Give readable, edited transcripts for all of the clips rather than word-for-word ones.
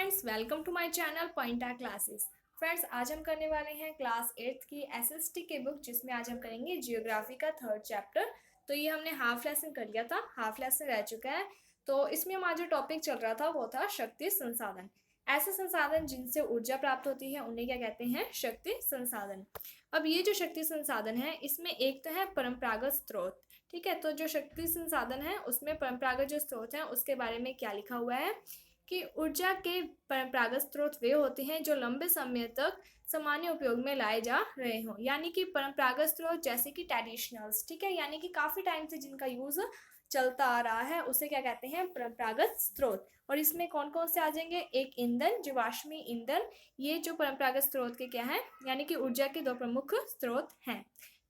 Friends, welcome to my channel पॉइंटा classes. Friends, आज हम करने वाले हैं क्लास 8th की एसएसटी के बुक, जिसमें आज हम करेंगे जियोग्राफी का 3rd चैप्टर। तो ये हमने हाफ लेसन कर लिया था, हाफ लेसन रह चुका है। तो इसमें हमारा जो टॉपिक चल रहा था वो था शक्ति संसाधन। ऐसे संसाधन जिनसे ऊर्जा प्राप्त होती है उन्हें क्या कहते हैं? शक्ति संसाधन। अब ये जो शक्ति संसाधन है इसमें एक तो है परंपरागत स्रोत। ठीक है, तो जो शक्ति संसाधन है उसमें परंपरागत जो स्रोत है उसके बारे में क्या लिखा हुआ है कि ऊर्जा के परंपरागत स्रोत वे होते हैं जो लंबे समय तक सामान्य उपयोग में लाए जा रहे हों। यानी कि परंपरागत स्रोत जैसे कि ट्रेडिशनल्स, ठीक है, यानी कि काफ़ी टाइम से जिनका यूज़ चलता आ रहा है उसे क्या कहते हैं? परंपरागत स्रोत। और इसमें कौन कौन से आ जाएंगे? एक ईंधन, जीवाश्मी ईंधन। ये जो परंपरागत स्रोत के क्या है, यानी कि ऊर्जा के दो प्रमुख स्रोत हैं।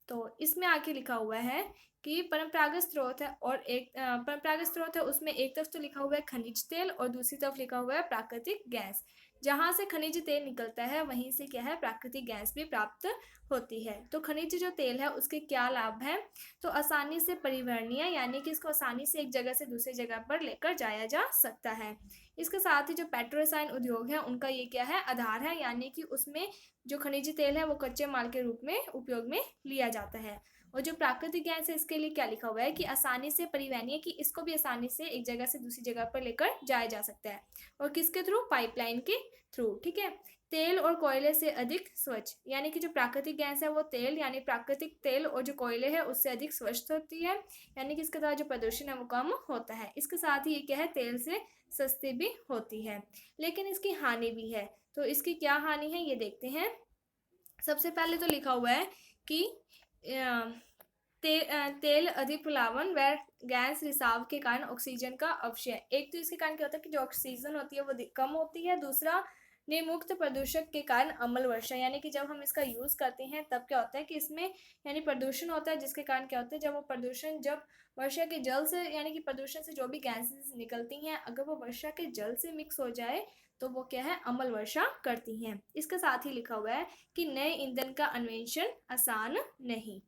तो इसमें आगे लिखा हुआ है कि परंपरागत स्रोत है और एक परंपरागत स्रोत है उसमें एक तरफ तो लिखा हुआ है खनिज तेल और दूसरी तरफ लिखा हुआ है प्राकृतिक गैस। जहाँ से खनिज तेल निकलता है वहीं से क्या है? प्राकृतिक गैस भी प्राप्त होती है। तो खनिज जो तेल है उसके क्या लाभ है? तो आसानी से परिवहनीय, यानी कि इसको आसानी से एक जगह से दूसरी जगह पर लेकर जाया जा सकता है। इसके साथ ही जो पेट्रो रसायन उद्योग है उनका ये क्या है? आधार है, यानी कि उसमें जो खनिज तेल है वो कच्चे माल के रूप में उपयोग में लिया जाता है। और जो प्राकृतिक गैस है इसके लिए क्या लिखा हुआ है कि आसानी से परिवहनीय, कि इसको भी आसानी से एक जगह से दूसरी जगह पर लेकर जाया जा सकता है। और किसके थ्रू? पाइपलाइन के थ्रू। ठीक है, तेल और कोयले से अधिक स्वच्छ, यानी कि जो प्राकृतिक गैस है वो तेल यानी प्राकृतिक तेल और जो कोयले है उससे अधिक स्वच्छ होती है, यानी कि इसके द्वारा जो प्रदूषण है वो कम होता है। इसके साथ ही ये क्या है? तेल से सस्ती भी होती है। लेकिन इसकी हानि भी है। तो इसकी क्या हानि है ये देखते हैं। सबसे पहले तो लिखा हुआ है कि तेल अधिक प्लावन व गैस रिसाव के कारण ऑक्सीजन का अपक्षय। एक तो इसके कारण क्या होता है कि जो ऑक्सीजन होती है वो कम होती है। दूसरा, निर्मुक्त प्रदूषक के कारण अम्ल वर्षा, यानी कि जब हम इसका यूज़ करते हैं तब क्या होता है कि इसमें यानी प्रदूषण होता है, जिसके कारण क्या होता है जब वर्षा के जल से, यानी कि प्रदूषण से जो भी गैसेस निकलती हैं अगर वो वर्षा के जल से मिक्स हो जाए तो वो क्या है? अम्ल वर्षा करती हैं। इसके साथ ही लिखा हुआ है कि नए ईंधन का अन्वेषण आसान नहीं।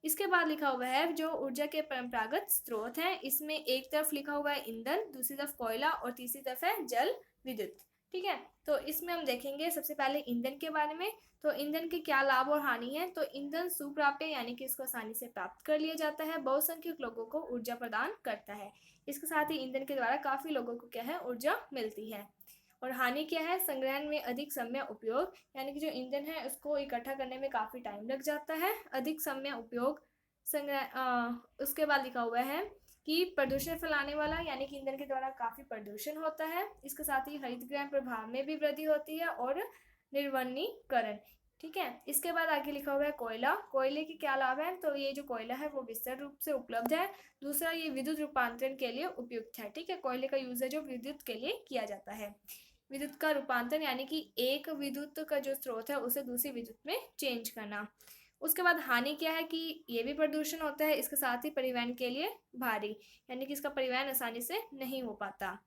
इसके बाद लिखा हुआ है जो ऊर्जा के परंपरागत स्रोत हैं इसमें एक तरफ लिखा हुआ है ईंधन, दूसरी तरफ कोयला और तीसरी तरफ है जल विद्युत। ठीक है, तो इसमें हम देखेंगे सबसे पहले ईंधन के बारे में। तो ईंधन के क्या लाभ और हानि है? तो ईंधन सुप्राप्य, यानी कि इसको आसानी से प्राप्त कर लिया जाता है, बहुसंख्यक लोगों को ऊर्जा प्रदान करता है। इसके साथ ही ईंधन के द्वारा काफ़ी लोगों को क्या है? ऊर्जा मिलती है। और हानि क्या है? संग्रहण में अधिक समय उपयोग, यानी कि जो ईंधन है उसको इकट्ठा करने में काफ़ी टाइम लग जाता है। अधिक समय उपयोग उसके बाद लिखा हुआ है कि प्रदूषण फैलाने वाला, यानी कि ईंधन के द्वारा काफ़ी प्रदूषण होता है। इसके साथ ही हरितगृह प्रभाव में भी वृद्धि होती है और निर्वनीकरण। ठीक है, इसके बाद आगे लिखा हुआ है कोयला। कोयले के क्या लाभ हैं? तो ये जो कोयला है वो विस्तृत रूप से उपलब्ध है। दूसरा, ये विद्युत रूपांतरण के लिए उपयुक्त है। ठीक है, कोयले का यूज़ है जो विद्युत के लिए किया जाता है। विद्युत का रूपांतरण, यानी कि एक विद्युत का जो स्रोत है उसे दूसरी विद्युत में चेंज करना। उसके बाद हानि क्या है कि ये भी प्रदूषण होता है। इसके साथ ही परिवहन के लिए भारी, यानी कि इसका परिवहन आसानी से नहीं हो पाता।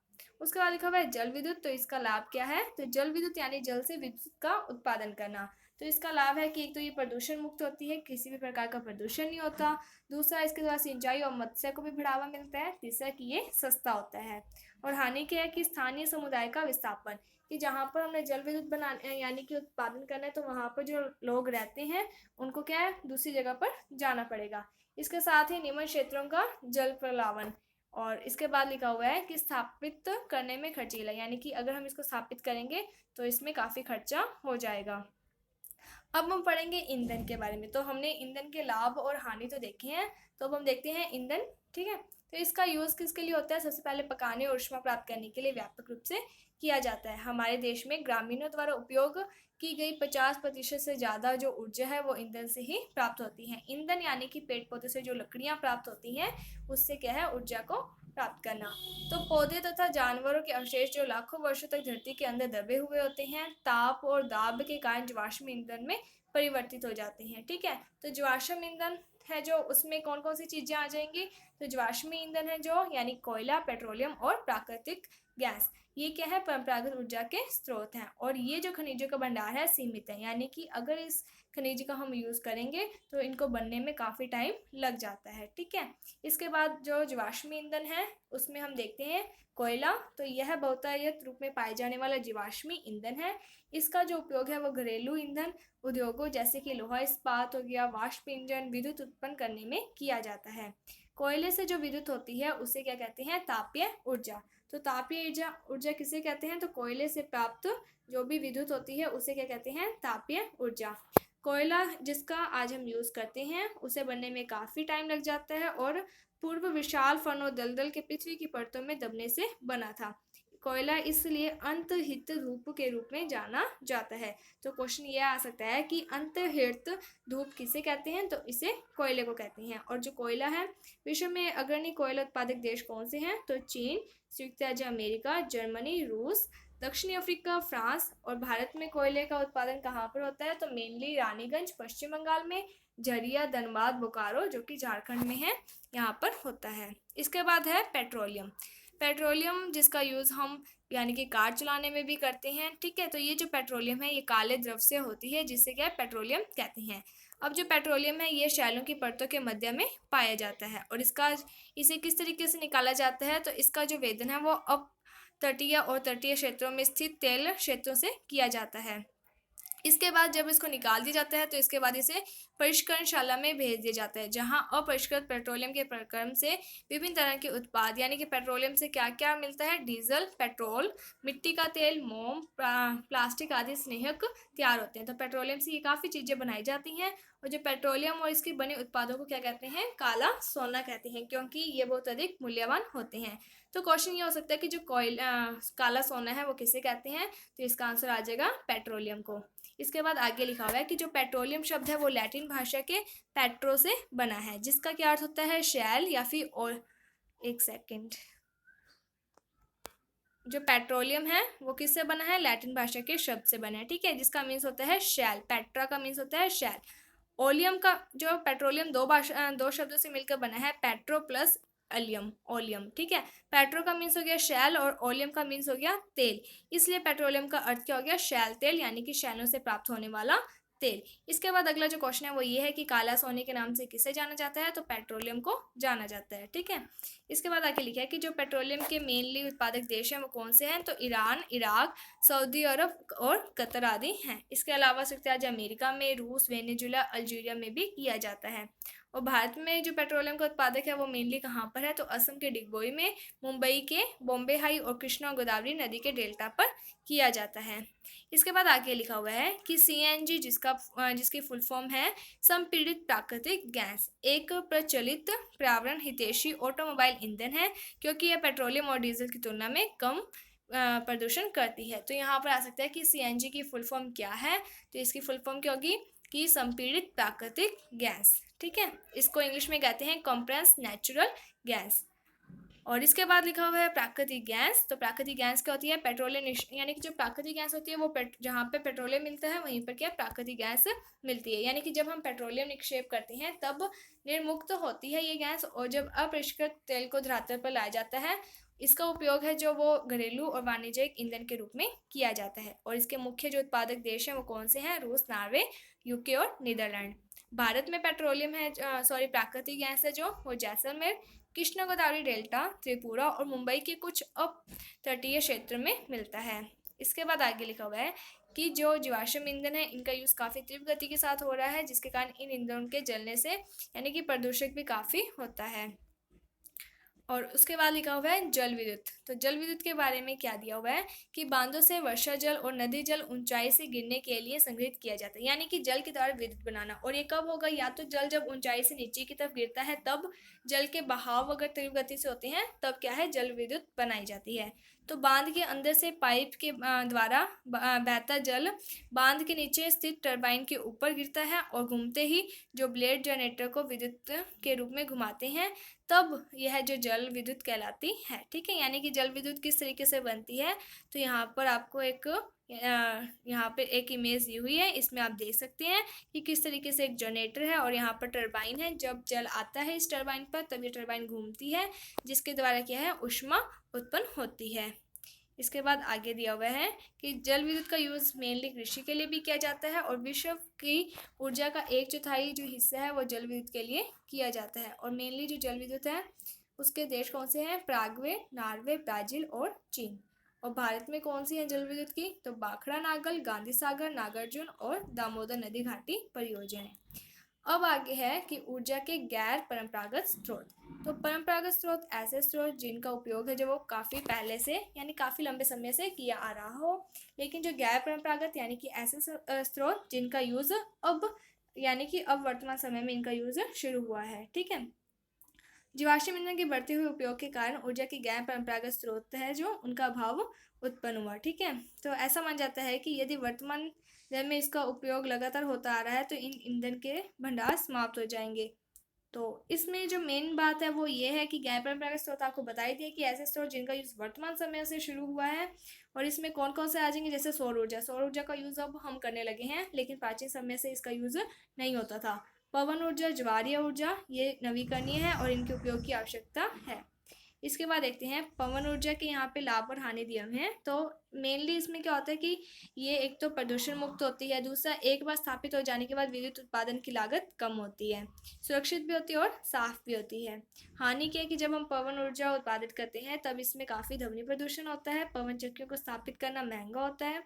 उसके बाद लिखा हुआ है जल विद्युत। तो इसका लाभ क्या है? तो जल विद्युत यानी जल से विद्युत का उत्पादन करना। तो इसका लाभ है कि एक तो ये प्रदूषण मुक्त होती है, किसी भी प्रकार का प्रदूषण नहीं होता। दूसरा, इसके द्वारा सिंचाई और मत्स्य को भी बढ़ावा मिलता है। तीसरा, कि ये सस्ता होता है। और हानि क्या है कि स्थानीय समुदाय का विस्थापन, कि जहाँ पर हमने जल विद्युत बनाने यानी कि उत्पादन करना है तो वहाँ पर जो लोग रहते हैं उनको क्या है? दूसरी जगह पर जाना पड़ेगा। इसके साथ ही निम्न क्षेत्रों का जल प्रलावन। और इसके बाद लिखा हुआ है कि स्थापित करने में खर्चीला, यानी कि अगर हम इसको स्थापित करेंगे तो इसमें काफ़ी खर्चा हो जाएगा। अब हम पढ़ेंगे ईंधन के बारे में। तो हमने ईंधन के लाभ और हानि तो देखे हैं, तो अब हम देखते हैं ईंधन। ठीक है, तो इसका यूज़ किसके लिए होता है? सबसे पहले पकाने और ऊष्मा प्राप्त करने के लिए व्यापक रूप से किया जाता है। हमारे देश में ग्रामीणों द्वारा उपयोग की गई 50% से ज़्यादा जो ऊर्जा है वो ईंधन से ही प्राप्त होती है। ईंधन यानी कि पेड़ पौधे से जो लकड़ियाँ प्राप्त होती हैं उससे क्या है? ऊर्जा को प्राप्त करना। तो पौधे तथा जानवरों के अवशेष जो लाखों वर्षों तक धरती के अंदर दबे हुए होते हैं, ताप और दाब के कारण जीवाश्म ईंधन में परिवर्तित हो जाते हैं। ठीक है, तो जीवाश्म ईंधन है जो उसमें कौन कौन सी चीज़ें आ जाएंगी? तो जीवाश्म ईंधन है जो यानी कोयला, पेट्रोलियम और प्राकृतिक गैस। ये क्या है, परंपरागत ऊर्जा के स्रोत हैं और ये जो खनिजों का भंडार है सीमित है, यानी कि अगर इस खनिज का हम यूज़ करेंगे तो इनको बनने में काफ़ी टाइम लग जाता है। ठीक है, इसके बाद जो जीवाश्म ईंधन है उसमें हम देखते हैं कोयला। तो यह बहुतायत रूप में पाए जाने वाला जीवाश्मी ईंधन है। इसका जो उपयोग है वो घरेलू ईंधन उद्योगों जैसे कि लोहा इस्पात हो गया, वाष्प इंजन, विद्युत उत्पन्न करने में किया जाता है। कोयले से जो विद्युत होती है उसे क्या कहते हैं, तापीय ऊर्जा। तो तापीय ऊर्जा ऊर्जा किसे कहते हैं, तो कोयले से प्राप्त जो भी विद्युत होती है उसे क्या कहते हैं, तापीय ऊर्जा। कोयला जिसका आज हम यूज़ करते हैं उसे बनने में काफ़ी टाइम लग जाता है और पूर्व विशाल फनो दलदल के पृथ्वी की परतों में दबने से बना था। कोयला इसलिए अंतहित धूप के रूप में जाना जाता है। तो क्वेश्चन ये आ सकता है कि अंतहित धूप किसे कहते हैं, तो इसे कोयले को कहते हैं। और जो कोयला है, विश्व में अग्रणी कोयला उत्पादक देश कौन से हैं, तो चीन, संयुक्त राज्य अमेरिका, जर्मनी, रूस, दक्षिणी अफ्रीका, फ्रांस। और भारत में कोयले का उत्पादन कहाँ पर होता है, तो मेनली रानीगंज पश्चिम बंगाल में, झरिया, धनबाद, बोकारो जो कि झारखंड में है, यहाँ पर होता है। इसके बाद है पेट्रोलियम। पेट्रोलियम जिसका यूज़ हम यानी कि कार चलाने में भी करते हैं। ठीक है, तो ये जो पेट्रोलियम है ये काले द्रव से होती है जिससे क्या है, पेट्रोलियम कहते हैं। अब जो पेट्रोलियम है ये शैलों की परतों के मध्य में पाया जाता है और इसे किस तरीके से निकाला जाता है, तो इसका जो वेधन है वो अप तटीय और तटीय क्षेत्रों में स्थित तेल क्षेत्रों से किया जाता है। इसके बाद जब इसको निकाल दिया जाता है तो इसके बाद इसे परिष्करणशाला में भेज दिया जाता है, जहां अपरिष्कृत पेट्रोलियम के प्रक्रम से विभिन्न तरह के उत्पाद यानी कि पेट्रोलियम से क्या क्या मिलता है, डीजल, पेट्रोल, मिट्टी का तेल, मोम, प्लास्टिक आदि स्नेहक तैयार होते हैं। तो पेट्रोलियम से ये काफ़ी चीज़ें बनाई जाती हैं और जो पेट्रोलियम और इसके बने उत्पादों को क्या कहते हैं, काला सोना कहते हैं, क्योंकि ये बहुत अधिक मूल्यवान होते हैं। तो क्वेश्चन ये हो सकता है कि जो काला सोना है वो किसे कहते हैं, तो इसका आंसर आ जाएगा पेट्रोलियम को। इसके बाद आगे लिखा हुआ है कि जो पेट्रोलियम शब्द है वो लैटिन भाषा के पेट्रो से बना है, जिसका क्या अर्थ होता है, शैल या फिर और एक सेकंड। जो पेट्रोलियम है वो किससे बना है, लैटिन भाषा के शब्द से बना है। ठीक है, जिसका मीन्स होता है शैल। पेट्रा का मीन्स होता है शैल। ओलियम का जो पेट्रोलियम दो शब्दों से मिलकर बना है, पेट्रो प्लस अलियम, ओलियम। ठीक है, पेट्रो का मीन्स हो गया शैल और ओलियम का मीन्स हो गया तेल, इसलिए पेट्रोलियम का अर्थ क्या हो गया, शैल तेल, यानी कि शैलों से प्राप्त होने वाला तेल। इसके बाद अगला जो क्वेश्चन है वो ये है कि काला सोने के नाम से किसे जाना जाता है, तो पेट्रोलियम को जाना जाता है। ठीक है, इसके बाद आगे लिखा है कि जो पेट्रोलियम के मेनली उत्पादक देश हैं वो कौन से हैं, तो ईरान, इराक, सऊदी अरब और कतर आदि हैं। इसके अलावा संयुक्त राज्य अमेरिका में, रूस, वेनेजुला, अल्जीरिया में भी किया जाता है। और भारत में जो पेट्रोलियम का उत्पादक है वो मेनली कहाँ पर है, तो असम के डिगबोई में, मुंबई के बॉम्बे हाई और कृष्णा गोदावरी नदी के डेल्टा पर किया जाता है। इसके बाद आगे लिखा हुआ है कि सीएनजी जिसकी फुल फॉर्म है संपीड़ित प्राकृतिक गैस, एक प्रचलित पर्यावरण हितैषी ऑटोमोबाइल ईंधन है क्योंकि यह पेट्रोलियम और डीजल की तुलना में कम प्रदूषण करती है। तो यहाँ पर आ सकता है कि सीएनजी की फुल फॉर्म क्या है, तो इसकी फुल फॉर्म क्या होगी कि संपीड़ित प्राकृतिक गैस। ठीक है, इसको इंग्लिश में कहते हैं कंप्रेस्ड नेचुरल गैस। और इसके बाद लिखा हुआ है प्राकृतिक गैस। तो प्राकृतिक गैस क्या होती है, पेट्रोलियम, यानी कि जो प्राकृतिक गैस होती है वो जहाँ पे पेट्रोलियम मिलता है वहीं पर क्या प्राकृतिक गैस मिलती है, यानी कि जब हम पेट्रोलियम निक्षेप करते हैं तब निर्मुक्त होती है ये गैस, और जब अपरिष्कृत तेल को धरातल पर लाया जाता है इसका उपयोग है जो वो घरेलू और वाणिज्यिक ईंधन के रूप में किया जाता है। और इसके मुख्य जो उत्पादक देश हैं वो कौन से हैं, रूस, नॉर्वे, यूके और नीदरलैंड। भारत में पेट्रोलियम है प्राकृतिक गैस है जो वो जैसलमेर, कृष्णा गोदावरी डेल्टा, त्रिपुरा और मुंबई के कुछ अप तटीय क्षेत्र में मिलता है। इसके बाद आगे लिखा हुआ है कि जो जीवाश्म ईंधन है इनका यूज़ काफ़ी तीव्र गति के साथ हो रहा है, जिसके कारण इन ईंधनों के जलने से यानी कि प्रदूषक भी काफ़ी होता है। और उसके बाद लिखा हुआ है जल विद्युत। तो जल विद्युत के बारे में क्या दिया हुआ है कि बांधों से वर्षा जल और नदी जल ऊंचाई से गिरने के लिए संग्रहित किया जाता है, यानी कि जल के द्वारा विद्युत बनाना। और ये कब होगा, या तो जल जब ऊंचाई से नीचे की तरफ गिरता है तब जल के बहाव अगर तीव्र गति से होते हैं तब क्या है, जल विद्युत बनाई जाती है। तो बांध के अंदर से पाइप के द्वारा बहता जल बांध के नीचे स्थित टरबाइन के ऊपर गिरता है और घूमते ही जो ब्लेड जनरेटर को विद्युत के रूप में घुमाते हैं तब यह जो जल विद्युत कहलाती है। ठीक है, यानी कि जल विद्युत किस तरीके से बनती है, तो यहाँ पर आपको यहाँ पे एक इमेज दी हुई है, इसमें आप देख सकते हैं कि किस तरीके से एक जनरेटर है और यहाँ पर टरबाइन है। जब जल आता है इस टरबाइन पर तब ये टरबाइन घूमती है जिसके द्वारा क्या है, ऊष्मा उत्पन्न होती है। इसके बाद आगे दिया हुआ है कि जल विद्युत का यूज़ मेनली कृषि के लिए भी किया जाता है और विश्व की ऊर्जा का 1/4 जो हिस्सा है वो जल विद्युत के लिए किया जाता है। और मेनली जो जल विद्युत है उसके देश कौन से हैं? पराग्वे, नॉर्वे, ब्राज़ील और चीन। और भारत में कौन सी है जल विद्युत की? तो भाखड़ा नागल, गांधी सागर, नागार्जुन और दामोदर नदी घाटी परियोजनाएं। अब आगे है कि ऊर्जा के गैर परंपरागत स्रोत। तो परंपरागत स्रोत ऐसे स्रोत जिनका उपयोग है जो वो काफ़ी पहले से यानी काफ़ी लंबे समय से किया आ रहा हो। लेकिन जो गैर परंपरागत यानी कि ऐसे स्रोत जिनका यूज़ अब यानी कि अब वर्तमान समय में इनका यूज़ शुरू हुआ है। ठीक है। जीवाश्म ईंधन के बढ़ते हुए उपयोग के कारण ऊर्जा की गैर परंपरागत स्रोत है जो उनका अभाव उत्पन्न हुआ। ठीक है। तो ऐसा माना जाता है कि यदि वर्तमान में इसका उपयोग लगातार होता आ रहा है तो इन ईंधन के भंडार समाप्त हो जाएंगे। तो इसमें जो मेन बात है वो ये है कि गैर परंपरागत स्रोत आपको बताई दिए कि ऐसे स्रोत जिनका यूज़ वर्तमान समय से शुरू हुआ है। और इसमें कौन कौन से आ जाएंगे? जैसे सौर ऊर्जा का यूज़ अब हम करने लगे हैं लेकिन प्राचीन समय से इसका यूज़ नहीं होता था। पवन ऊर्जा, ज्वारीय ऊर्जा ये नवीकरणीय है और इनके उपयोग की आवश्यकता है। इसके बाद देखते हैं पवन ऊर्जा के यहाँ पे लाभ और हानि दिए हुए हैं। तो मेनली इसमें क्या होता है कि ये एक तो प्रदूषण मुक्त होती है, दूसरा एक बार स्थापित हो जाने के बाद विद्युत उत्पादन की लागत कम होती है, सुरक्षित भी होती है और साफ भी होती है। हानि क्या है कि जब हम पवन ऊर्जा उत्पादित करते हैं तब इसमें काफ़ी ध्वनि प्रदूषण होता है, पवन चक्कियों को स्थापित करना महंगा होता है,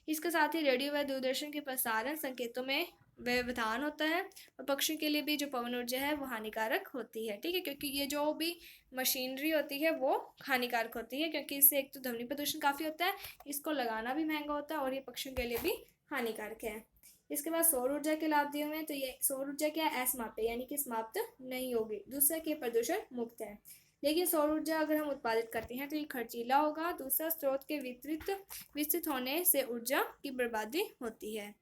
इसके साथ ही रेडियो व दूरदर्शन के प्रसारण संकेतों में व्यवधान होता है और पक्षियों के लिए भी जो पवन ऊर्जा है वो हानिकारक होती है। ठीक है। क्योंकि ये जो भी मशीनरी होती है वो हानिकारक होती है क्योंकि इससे एक तो ध्वनि प्रदूषण काफ़ी होता है, इसको लगाना भी महंगा होता है और ये पक्षियों के लिए भी हानिकारक है। इसके बाद सौर ऊर्जा के लाभ दिए हुए हैं। तो ये सौर ऊर्जा क्या है? असमाप्य यानी कि समाप्त नहीं होगी। दूसरा कि प्रदूषण मुक्त है। लेकिन सौर ऊर्जा अगर हम उत्पादित करते हैं तो ये खर्चीला होगा। दूसरा, स्रोत के विस्तृत होने से ऊर्जा की बर्बादी होती है।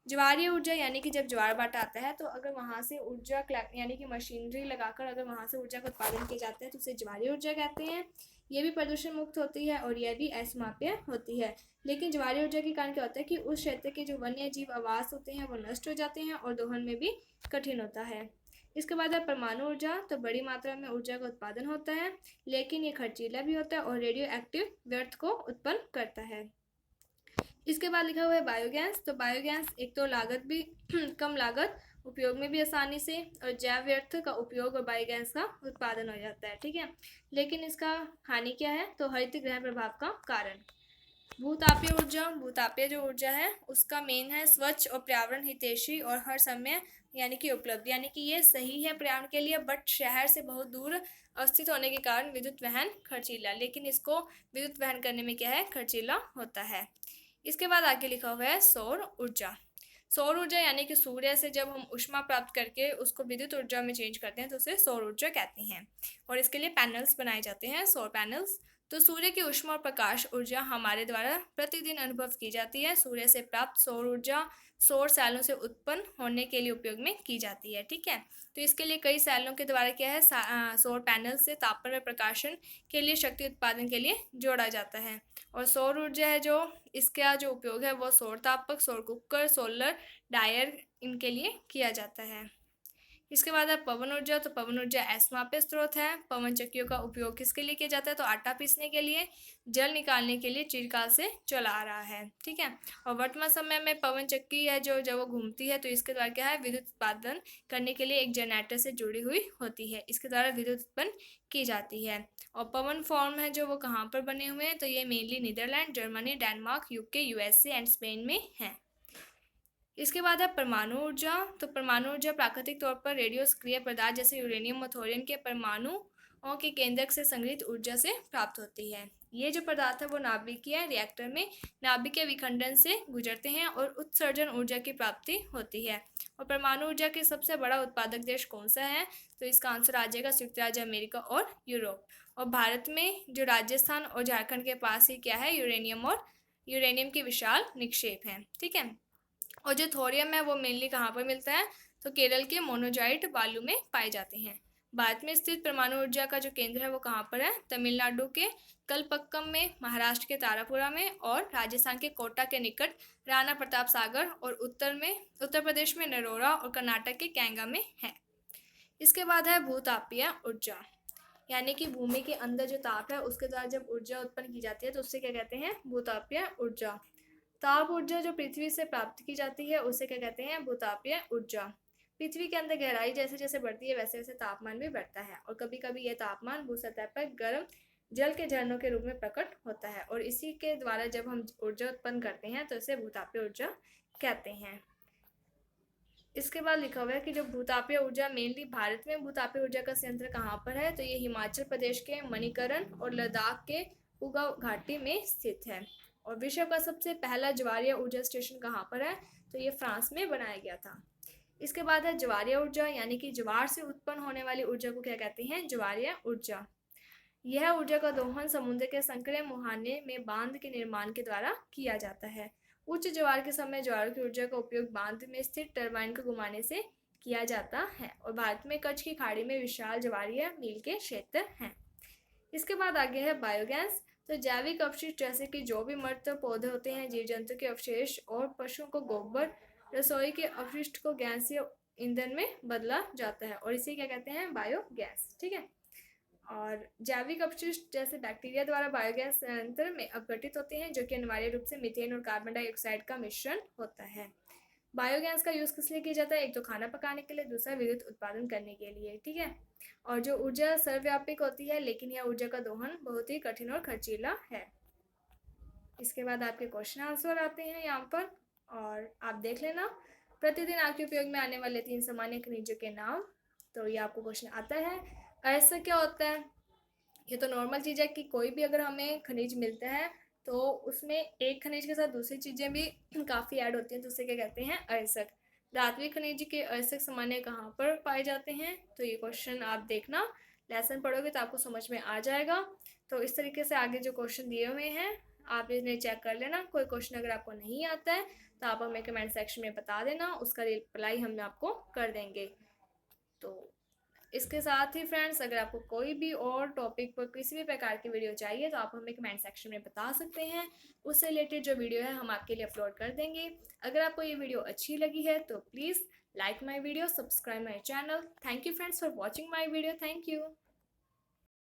ज्वारीय ऊर्जा यानी कि जब ज्वार भाटा आता है तो अगर वहाँ से ऊर्जा यानी कि मशीनरी लगाकर अगर वहाँ से ऊर्जा का उत्पादन किया जाता है तो उसे ज्वारीय ऊर्जा कहते हैं। ये भी प्रदूषण मुक्त होती है और यह भी असमाप्य होती है। लेकिन ज्वारीय ऊर्जा के कारण क्या होता है कि उस क्षेत्र के जो वन्य जीव आवास होते हैं वो नष्ट हो जाते हैं और दोहन में भी कठिन होता है। इसके बाद है परमाणु ऊर्जा। तो बड़ी मात्रा में ऊर्जा का उत्पादन होता है लेकिन ये खर्चीला भी होता है और रेडियो एक्टिव व्यर्थ को उत्पन्न करता है। इसके बाद लिखा हुआ है बायोगैस। तो बायोगैस एक तो लागत भी कम लागत, उपयोग में भी आसानी से और जैव व्यर्थ का उपयोग और बायोगैस का उत्पादन हो जाता है। ठीक है। लेकिन इसका हानि क्या है? तो हरित गृह प्रभाव का कारण। भूतापीय ऊर्जा। भूतापीय जो ऊर्जा है उसका मेन है स्वच्छ और पर्यावरण हितैषी और हर समय यानी कि उपलब्ध, यानी कि ये सही है पर्यावरण के लिए बट शहर से बहुत दूर अवस्थित होने के कारण विद्युत वहन खर्चीला, लेकिन इसको विद्युत वहन करने में क्या है? खर्चीला होता है। इसके बाद आगे लिखा हुआ है सौर ऊर्जा। सौर ऊर्जा यानी कि सूर्य से जब हम ऊष्मा प्राप्त करके उसको विद्युत ऊर्जा में चेंज करते हैं तो उसे सौर ऊर्जा कहते हैं और इसके लिए पैनल्स बनाए जाते हैं, सौर पैनल्स। तो सूर्य की ऊष्मा और प्रकाश ऊर्जा हमारे द्वारा प्रतिदिन अनुभव की जाती है। सूर्य से प्राप्त सौर ऊर्जा सौर सेलों से उत्पन्न होने के लिए उपयोग में की जाती है। ठीक है। तो इसके लिए कई सेलों के द्वारा क्या है सौर पैनल से तापन व प्रकाशन के लिए शक्ति उत्पादन के लिए जोड़ा जाता है। और सौर ऊर्जा है जो इसका जो उपयोग है वो सौर तापक, सौर कुकर, सोलर डायर इनके लिए किया जाता है। इसके बाद है पवन ऊर्जा। तो पवन ऊर्जा असमाप्य स्रोत है। पवन चक्कियों का उपयोग किसके लिए किया जाता है? तो आटा पीसने के लिए, जल निकालने के लिए चिरकाल से चला आ रहा है। ठीक है। और वर्तमान समय में पवन चक्की है जो जब वो घूमती है तो इसके द्वारा क्या है? विद्युत उत्पादन करने के लिए एक जनरेटर से जुड़ी हुई होती है, इसके द्वारा विद्युत उत्पन्न की जाती है। और पवन फॉर्म है जो वो कहाँ पर बने हुए हैं? तो ये mainly Netherland, Germany, Denmark, UK, USA and Spain में हैं। इसके बाद है परमाणु ऊर्जा। तो परमाणु ऊर्जा प्राकृतिक तौर पर रेडियो सक्रिय पदार्थ जैसे यूरेनियम और थोरियम के परमाणुओं के केंद्रक से संग्रहित ऊर्जा से प्राप्त होती है। ये जो पदार्थ है वो नाभिकीय रिएक्टर में नाभिकीय विखंडन से गुजरते हैं और उत्सर्जन ऊर्जा की प्राप्ति होती है। और परमाणु ऊर्जा के सबसे बड़ा उत्पादक देश कौन सा है? तो इसका आंसर आ जाएगा संयुक्त राज्य अमेरिका और यूरोप। और भारत में जो राजस्थान और झारखंड के पास ही क्या है? यूरेनियम के विशाल निक्षेप हैं। ठीक है। और जो थोरियम है वो मेनली कहाँ पर मिलता है? तो केरल के मोनोजाइट बालू में पाए जाते हैं। भारत में स्थित परमाणु ऊर्जा का जो केंद्र है वो कहाँ पर है? तमिलनाडु के कलपक्कम में, महाराष्ट्र के तारापुरा में और राजस्थान के कोटा के निकट राणा प्रताप सागर और उत्तर प्रदेश में नरोरा और कर्नाटक के कैंगा में है। इसके बाद है भूतापीय ऊर्जा। यानी कि भूमि के अंदर जो ताप है उसके द्वारा जब ऊर्जा उत्पन्न की जाती है तो उससे क्या कहते हैं, भूतापीय ऊर्जा। ताप ऊर्जा जो पृथ्वी से प्राप्त की जाती है उसे क्या कहते हैं, भूतापीय ऊर्जा। पृथ्वी के अंदर गहराई जैसे जैसे बढ़ती है वैसे वैसे तापमान भी बढ़ता है और कभी कभी यह तापमान भू सतह पर गर्म जल के झरनों के रूप में प्रकट होता है और इसी के द्वारा जब हम ऊर्जा उत्पन्न करते हैं तो इसे भूतापीय ऊर्जा कहते हैं। इसके बाद लिखा हुआ है कि जो भूतापीय ऊर्जा मेनली भारत में भूतापीय ऊर्जा का संयंत्र कहाँ पर है, तो ये हिमाचल प्रदेश के मणिकरण और लद्दाख के उगा घाटी में स्थित है। और विश्व का सबसे पहला ज्वारीय ऊर्जा स्टेशन कहाँ पर है, तो ये फ्रांस में बनाया गया था। इसके बाद है ज्वारीय ऊर्जा, यानी कि ज्वार से उत्पन्न होने वाली ऊर्जा को क्या कहते हैं, ज्वारीय ऊर्जा। यह ऊर्जा का दोहन समुद्र के संकरे मुहाने में बांध के निर्माण के द्वारा किया जाता है। उच्च ज्वार के समय ज्वार की ऊर्जा का उपयोग बांध में स्थित टरबाइन को घुमाने से किया जाता है और भारत में कच्छ की खाड़ी में विशाल ज्वारीय मील के क्षेत्र हैं। इसके बाद आगे है बायोगैस। तो जैविक अपशिष्ट जैसे कि जो भी मृत पौधे होते हैं, जीव जंतु के अवशेष और पशुओं को गोबर, रसोई के अपशिष्ट को गैसीय ईंधन में बदला जाता है और इसे क्या कहते हैं, बायोगैस। ठीक है। और जैविक अपशिष्ट जैसे बैक्टीरिया द्वारा बायोगैस संयंत्र में अपघटित होते हैं जो कि अनिवार्य रूप से मीथेन और कार्बन डाइऑक्साइड का मिश्रण होता है। बायोगैस का यूज़ किस लिए किया जाता है, एक तो खाना पकाने के लिए, दूसरा विद्युत उत्पादन करने के लिए। ठीक है। और जो ऊर्जा सर्वव्यापी होती है लेकिन यह ऊर्जा का दोहन बहुत ही कठिन और खर्चीला है। इसके बाद आपके क्वेश्चन आंसर आते हैं यहाँ पर और आप देख लेना। प्रतिदिन आपके उपयोग में आने वाले 3 सामान्य खनिजों के नाम। तो ये आपको क्वेश्चन आता है। ऐसा क्या होता है, ये तो नॉर्मल चीज़ है कि कोई भी अगर हमें खनिज मिलता है तो उसमें एक खनिज के साथ दूसरी चीज़ें भी काफ़ी ऐड होती हैं तो उसे क्या कहते हैं, अयस्क। धात्विक खनिज के अयस्क सामान्य कहाँ पर पाए जाते हैं, तो ये क्वेश्चन आप देखना, लेसन पढ़ोगे तो आपको समझ में आ जाएगा। तो इस तरीके से आगे जो क्वेश्चन दिए हुए हैं आप इन्हें चेक कर लेना। कोई क्वेश्चन अगर आपको नहीं आता है तो आप हमें कमेंट सेक्शन में बता देना, उसका रिप्लाई हम आपको कर देंगे। तो इसके साथ ही फ्रेंड्स, अगर आपको कोई भी और टॉपिक पर किसी भी प्रकार की वीडियो चाहिए तो आप हमें कमेंट सेक्शन में बता सकते हैं। उससे रिलेटेड जो वीडियो है हम आपके लिए अपलोड कर देंगे। अगर आपको ये वीडियो अच्छी लगी है तो please like my video, subscribe my channel. Thank you friends for watching my video. Thank you.